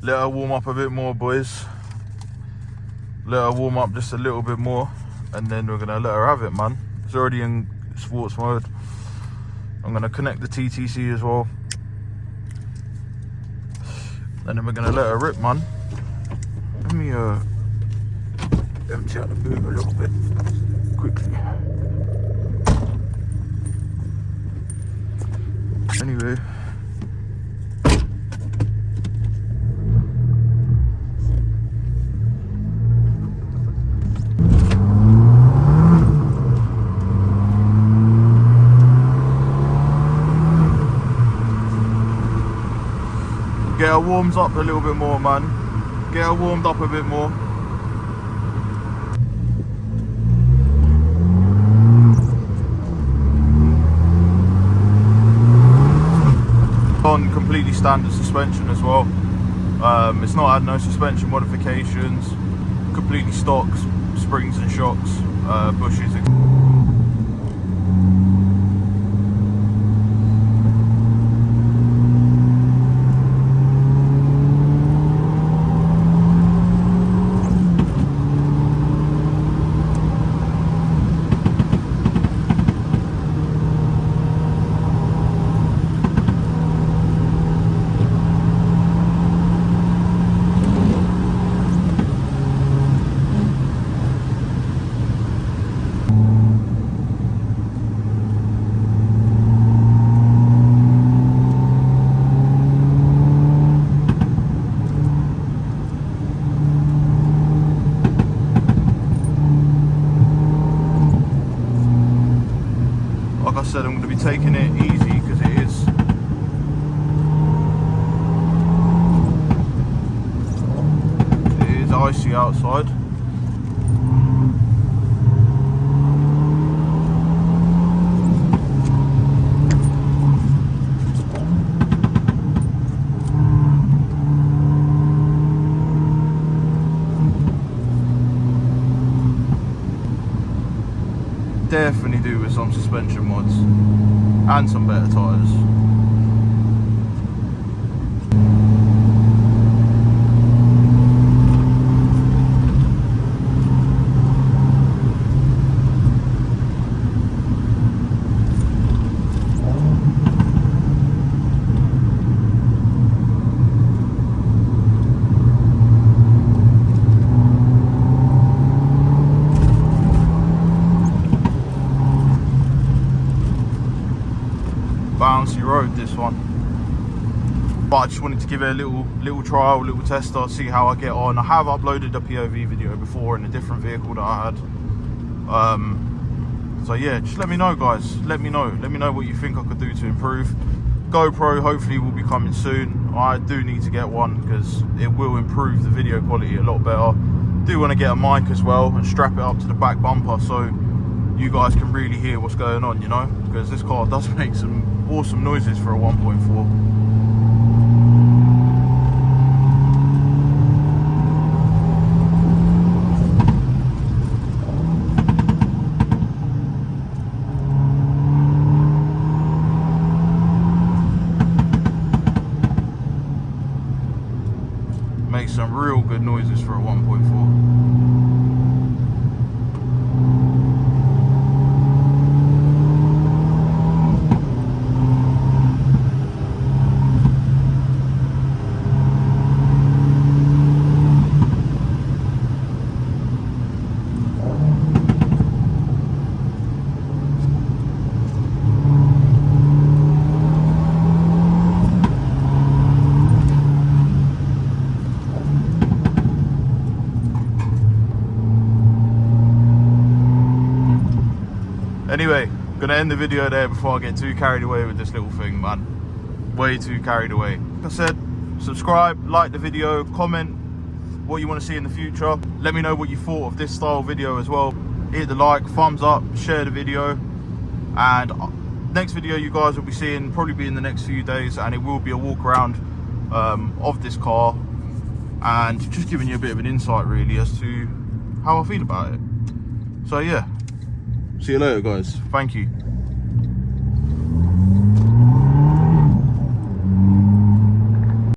Let her warm up a bit more, boys. Let her warm up just a little bit more, and then we're gonna let her have it, man. It's already in sports mode. I'm gonna connect the TTC as well, and then we're gonna let her rip, man. Let me empty out the boot a little bit quickly. Anyway, get her warmed up a little bit more, man. Get her warmed up a bit more. On completely standard suspension as well. It's not had no suspension modifications. Completely stock springs and shocks, bushes. Like I said, I'm going to be taking it easy because it is icy outside. Definitely do with some suspension mods and some better tyres. Bouncy road, this one, but I just wanted to give it a little trial, little tester, see how I get on. I have uploaded a POV video before in a different vehicle that I had, so yeah, just let me know, guys. Let me know what you think I could do to improve. GoPro hopefully will be coming soon. I do need to get one because it will improve the video quality a lot better. Do want to get a mic as well and strap it up to the back bumper so you guys can really hear what's going on, you know, because this car does make some awesome noises for a 1.4. Makes some real good noises for a 1.4. Anyway, I'm gonna end the video there before I get too carried away with this little thing, man. Way too carried away. Like I said, subscribe, like the video, comment what you want to see in the future. Let me know what you thought of this style video as well. Hit the like, thumbs up, share the video, and next video you guys will be seeing probably be in the next few days, and it will be a walk around of this car and just giving you a bit of an insight really as to how I feel about it. So yeah, see you later, guys. Thank you.